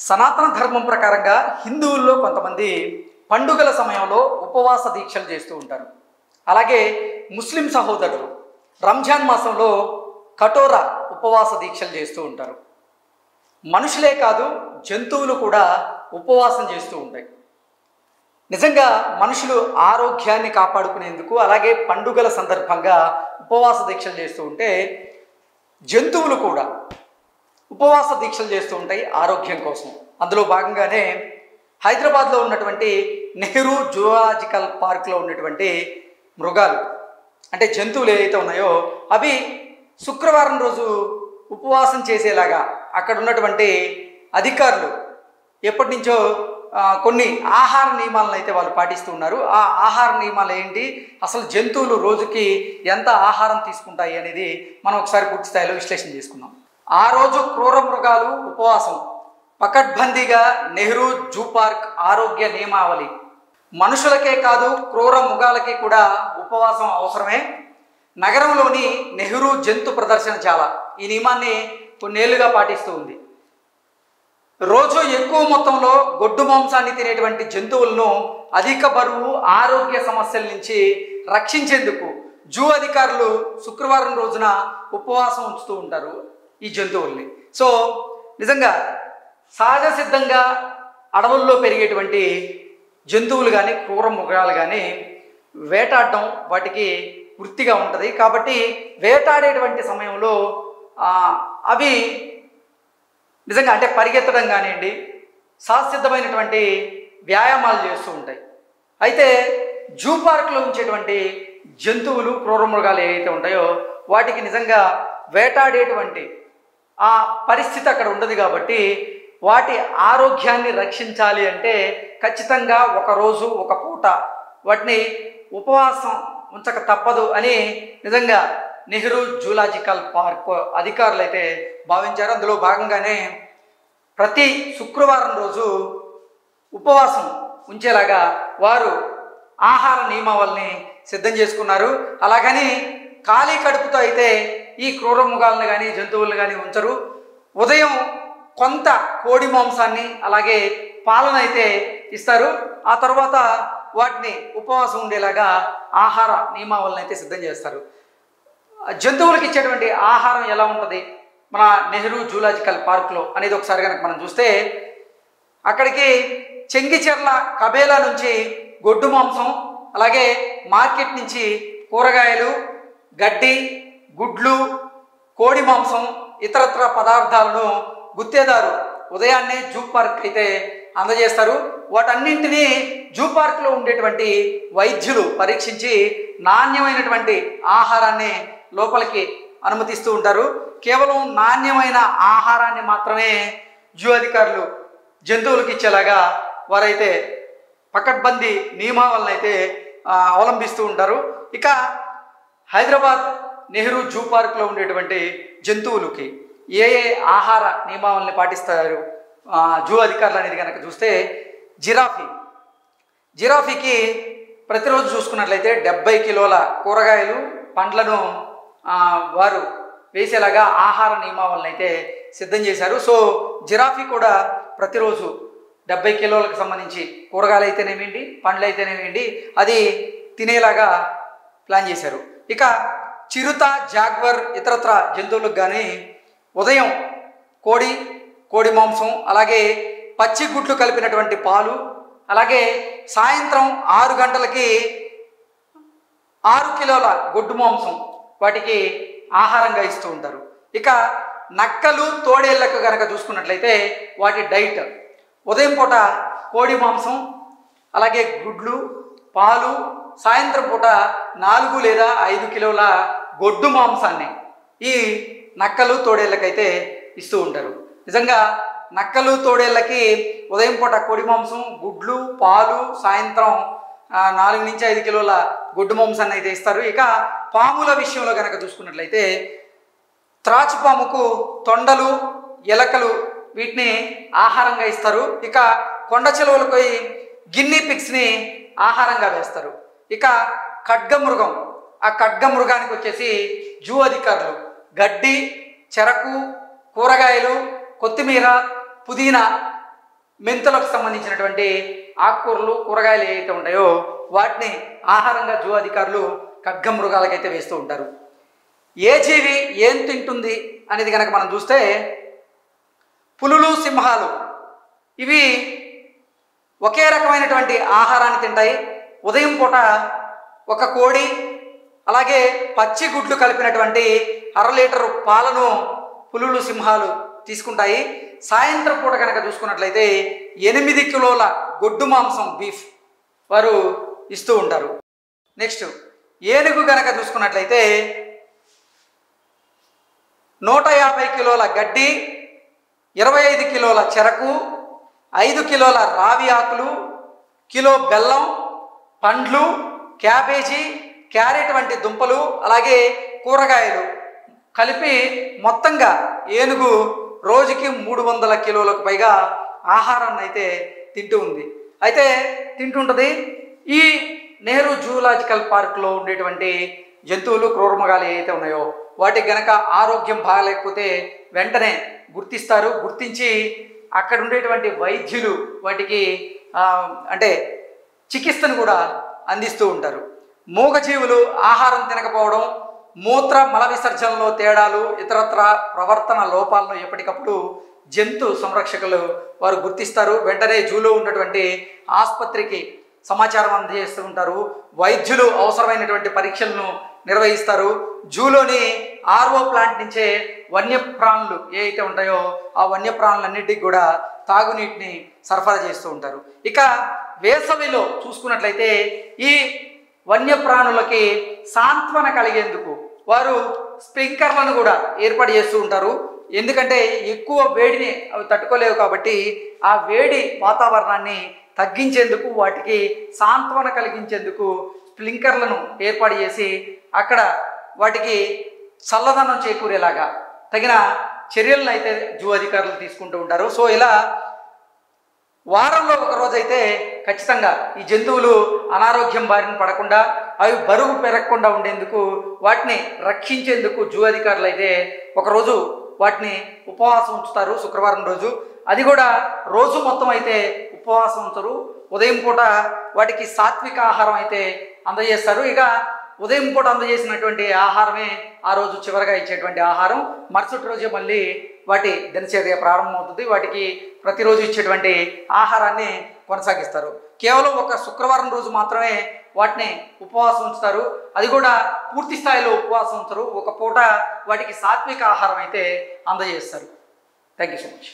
సనాతన ధర్మం ప్రకారంగా హిందువుల్లో కొంతమంది పండుగల సమయంలో ఉపవాస దీక్షలు చేస్తూ ఉంటారు. అలాగే ముస్లిం సహోదరులు రంజాన్ మాసంలో కఠోర ఉపవాస దీక్షలు చేస్తూ ఉంటారు. మనుషులే కాదు, జంతువులు కూడా ఉపవాసం చేస్తూ ఉంటాయి. నిజంగా మనుషులు ఆరోగ్యాన్ని కాపాడుకునేందుకు, అలాగే పండుగల సందర్భంగా ఉపవాస దీక్షలు చేస్తూ ఉంటే, జంతువులు కూడా ఉపవాస దీక్షలు చేస్తూ ఉంటాయి ఆరోగ్యం కోసం. అందులో భాగంగానే హైదరాబాద్లో ఉన్నటువంటి నెహ్రూ జూలాజికల్ పార్క్లో ఉన్నటువంటి మృగాలు అంటే జంతువులు ఏవైతే ఉన్నాయో అవి శుక్రవారం రోజు ఉపవాసం చేసేలాగా అక్కడ ఉన్నటువంటి అధికారులు ఎప్పటి నుంచో కొన్ని ఆహార నియమాలను అయితే వాళ్ళు పాటిస్తూ ఉన్నారు. ఆ ఆహార నియమాలు ఏంటి, అసలు జంతువులు రోజుకి ఎంత ఆహారం తీసుకుంటాయి అనేది మనం ఒకసారి పూర్తి స్థాయిలో విశ్లేషణ చేసుకుందాం. ఆ రోజు క్రూర మృగాలు ఉపవాసం, పకడ్బందీగా నెహ్రూ జూ పార్క్ ఆరోగ్య నియమావళి. మనుషులకే కాదు, క్రూర మృగాలకి కూడా ఉపవాసం అవసరమే. నగరంలోని నెహ్రూ జంతు ప్రదర్శనశాల ఈ నియమాన్ని కొన్నేళ్లుగా పాటిస్తూ ఉంది. రోజు ఎక్కువ మొత్తంలో గొడ్డు మాంసాన్ని తినేటువంటి జంతువులను అధిక బరువు, ఆరోగ్య సమస్యల నుంచి రక్షించేందుకు జూ అధికారులు శుక్రవారం రోజున ఉపవాసం ఉంచుతూ ఉంటారు ఈ జంతువుల్ని. సో నిజంగా సహజ సిద్ధంగా అడవుల్లో పెరిగేటువంటి జంతువులు కానీ, క్రూర మృగాలు కానీ వేటాడడం వాటికి వృత్తిగా ఉంటుంది. కాబట్టి వేటాడేటువంటి సమయంలో అవి నిజంగా అంటే పరిగెత్తడం కానివ్వండి, సహసిద్ధమైనటువంటి వ్యాయామాలు చేస్తూ ఉంటాయి. అయితే జూ పార్క్లో ఉంచేటువంటి జంతువులు, క్రూర మృగాలు ఏవైతే ఉంటాయో వాటికి నిజంగా వేటాడేటువంటి ఆ పరిస్థితి అక్కడ ఉండదు. కాబట్టి వాటి ఆరోగ్యాన్ని రక్షించాలి అంటే ఖచ్చితంగా ఒకరోజు ఒక పూట వాటిని ఉపవాసం ఉంచక తప్పదు అని నిజంగా నెహ్రూ జూలాజికల్ పార్క్ అధికారులు అయితే భావించారు. అందులో భాగంగానే ప్రతి శుక్రవారం రోజు ఉపవాసం ఉంచేలాగా వారు ఆహార నియమావళిని సిద్ధం చేసుకున్నారు. అలాగని ఖాళీ కడుపుతో అయితే ఈ క్రూర మృగాలను కానీ, జంతువులను కానీ ఉంచరు. ఉదయం కొంత కోడి మాంసాన్ని అలాగే పాలన అయితే ఇస్తారు. ఆ తర్వాత వాటిని ఉపవాసం ఉండేలాగా ఆహార నియమావళిని అయితే సిద్ధం చేస్తారు. జంతువులకు ఇచ్చేటువంటి ఆహారం ఎలా ఉంటుంది మన నెహ్రూ జూలాజికల్ పార్క్లో అనేది ఒకసారి కనుక మనం చూస్తే, అక్కడికి చెంగిచెర్ల కబేలా నుంచి గొడ్డు మాంసం, అలాగే మార్కెట్ నుంచి కూరగాయలు, గడ్డి, గుడ్లు, కోడి మాంసం, ఇతరత్ర పదార్థాలను గుత్తేదారు ఉదయాన్నే జూ పార్క్ అయితే అందజేస్తారు. వాటన్నింటినీ జూ పార్క్లో ఉండేటువంటి వైద్యులు పరీక్షించి నాణ్యమైనటువంటి ఆహారాన్ని లోపలికి అనుమతిస్తూ ఉంటారు. కేవలం నాణ్యమైన ఆహారాన్ని మాత్రమే జూ అధికారులు జంతువులకు ఇచ్చేలాగా వారైతే పకడ్బందీ నియమావళిని అయితే అవలంబిస్తూ ఉంటారు. ఇక హైదరాబాద్ నెహ్రూ జూ పార్క్లో ఉండేటువంటి జంతువులకి ఏ ఏ ఆహార నియమావళిని పాటిస్తారు జూ అధికారులు అనేది కనుక చూస్తే, జిరాఫీకి ప్రతిరోజు చూసుకున్నట్లయితే 70 కిలోల కూరగాయలు, పండ్లను వారు వేసేలాగా ఆహార నియమావళిని అయితే సిద్ధం చేశారు. సో జిరాఫీ కూడా ప్రతిరోజు 70 కిలోలకు సంబంధించి కూరగాయలు అయితేనేమిండి, పండ్లు అయితేనేమిండి అది తినేలాగా ప్లాన్ చేశారు. ఇక చిరుత, జాగ్వర్, ఇతరత్ర జంతువులకు కానీ ఉదయం కోడి మాంసం, అలాగే పచ్చి గుడ్లు కలిపినటువంటి పాలు, అలాగే సాయంత్రం 6 గంటలకి 6 కిలోల గొడ్డు మాంసం వాటికి ఆహారంగా ఇస్తూ ఉంటారు. ఇక నక్కలు, తోడేళ్లకు కనుక చూసుకున్నట్లయితే వాటి డైట్ ఉదయం పూట కోడి మాంసం, అలాగే గుడ్లు, పాలు, సాయంత్రం పూట 4 లేదా 5 కిలోల గొడ్డు మాంసాన్ని ఈ నక్కలు, తోడేళ్ళకైతే ఇస్తూ ఉంటారు. నిజంగా నక్కలు, తోడేళ్ళకి ఉదయం పూట కోడి మాంసం, గుడ్లు, పాలు, సాయంత్రం 4 నుంచి 5 కిలోల గొడ్డు మాంసాన్ని అయితే ఇస్తారు. ఇక పాముల విషయంలో కనుక చూసుకున్నట్లయితే త్రాచుపాముకు తొండలు, ఎలకలు వీటిని ఆహారంగా ఇస్తారు. ఇక కొండ చిలువలకు గిన్నీ పిగ్స్ని ఆహారంగా వేస్తారు. ఇక ఖడ్గమృగం, ఆ ఖడ్గమృగానికి వచ్చేసి జూ అధికారులు గడ్డి, చెరకు, కూరగాయలు, కొత్తిమీర, పుదీనా మెంతులకు సంబంధించినటువంటి ఆకుకూరలు కూరగాయలు ఏవైతే ఉంటాయో వాటిని ఆహారంగా జూ అధికారులు ఖడ్గ మృగాలకైతే వేస్తూ ఉంటారు. ఏ జీవి ఏం తింటుంది అనేది కనుక మనం చూస్తే పులులు సింహాలు ఇవి ఒకే రకమైనటువంటి ఆహారాన్ని తింటాయి. ఉదయం పూట ఒక కోడి అలాగే పచ్చి గుడ్లు కలిపినటువంటి 1/2 లీటరు పాలను పులులు సింహాలు తీసుకుంటాయి. సాయంత్రం పూట కనుక చూసుకున్నట్లయితే 8 కిలోల గొడ్డు మాంసం బీఫ్ వారు ఇస్తూ ఉంటారు. నెక్స్ట్ ఏనుగు కనుక చూసుకున్నట్లయితే 150 కిలోల గడ్డి, 25 కిలోల చెరకు, 5 కిలోల రావి ఆకులు, కిలో బెల్లం, పండ్లు, క్యాబేజీ, క్యారెట్ వంటి దుంపలు అలాగే కూరగాయలు కలిపి మొత్తంగా ఏనుగు రోజుకి 300 కిలోలకు పైగా ఆహారాన్ని అయితే తింటుంటుంది. ఈ నెహ్రూ జూలాజికల్ పార్క్లో ఉండేటువంటి జంతువులు క్రూరమృగాలు ఏవైతే ఉన్నాయో వాటికి గనక ఆరోగ్యం బాగాలేకపోతే వెంటనే గుర్తిస్తారు. గుర్తించి అక్కడ ఉండేటువంటి వైద్యులు వాటికి అంటే చికిత్సను కూడా అందిస్తూ ఉంటారు. మూగజీవులు ఆహారం తినకపోవడం, మూత్ర మల విసర్జనలో తేడాలు, ఇతరత్ర ప్రవర్తన లోపాలను ఎప్పటికప్పుడు జంతు సంరక్షకులు వారు గుర్తిస్తారు. వెంటనే జూలో ఉన్నటువంటి ఆసుపత్రికి సమాచారం అందజేస్తూ ఉంటారు. వైద్యులు అవసరమైనటువంటి పరీక్షలను నిర్వహిస్తారు. జూలోని ఆర్ఓ ప్లాంట్ నుంచే వన్యప్రాణులు ఏవైతే ఉంటాయో ఆ వన్యప్రాణులన్నిటికీ కూడా తాగునీటిని సరఫరా చేస్తూ ఉంటారు. ఇక వేసవిలో చూసుకున్నట్లయితే ఈ వన్యప్రాణులకి సాంత్వన కలిగేందుకు వారు స్ప్రింక్లర్లను కూడా ఏర్పాటు చేస్తూ ఉంటారు. ఎందుకంటే ఎక్కువ వేడిని అవి తట్టుకోలేవు కాబట్టి ఆ వేడి వాతావరణాన్ని తగ్గించేందుకు వాటికి సాంత్వన కలిగించేందుకు స్ప్రింక్లర్లను ఏర్పాటు చేసి అక్కడ వాటికి చల్లదనం చేకూరేలాగా తగిన చర్యలను అయితే జూ అధికారులు తీసుకుంటూ ఉంటారు. సో ఇలా వారంలో ఒక రోజైతే ఖచ్చితంగా ఈ జంతువులు అనారోగ్యం బారిన పడకుండా అవి బరువు పెరగకుండా ఉండేందుకు వాటిని రక్షించేందుకు జూ అధికారులు అయితే ఒకరోజు వాటిని ఉపవాసం ఉంచుతారు. శుక్రవారం రోజు అది కూడా రోజు మొత్తం అయితే ఉపవాసం ఉంచరు. ఉదయం పూట వాటికి సాత్విక ఆహారం అయితే అందజేస్తారు. ఇక ఉదయం పూట అందజేసినటువంటి ఆహారమే ఆ రోజు చివరిగా ఇచ్చేటువంటి ఆహారం. మరుసటి రోజే మళ్ళీ వాటి దినచర్య ప్రారంభమవుతుంది. వాటికి ప్రతిరోజు ఇచ్చేటువంటి ఆహారాన్ని కొనసాగిస్తారు. కేవలం ఒక శుక్రవారం రోజు మాత్రమే వాటిని ఉపవాసం ఉంచుతారు. అది కూడా పూర్తి స్థాయిలో ఉపవాసం ఉంచరు. ఒక పూట వాటికి సాత్విక ఆహారం అయితే అందజేస్తారు. Thank you so much.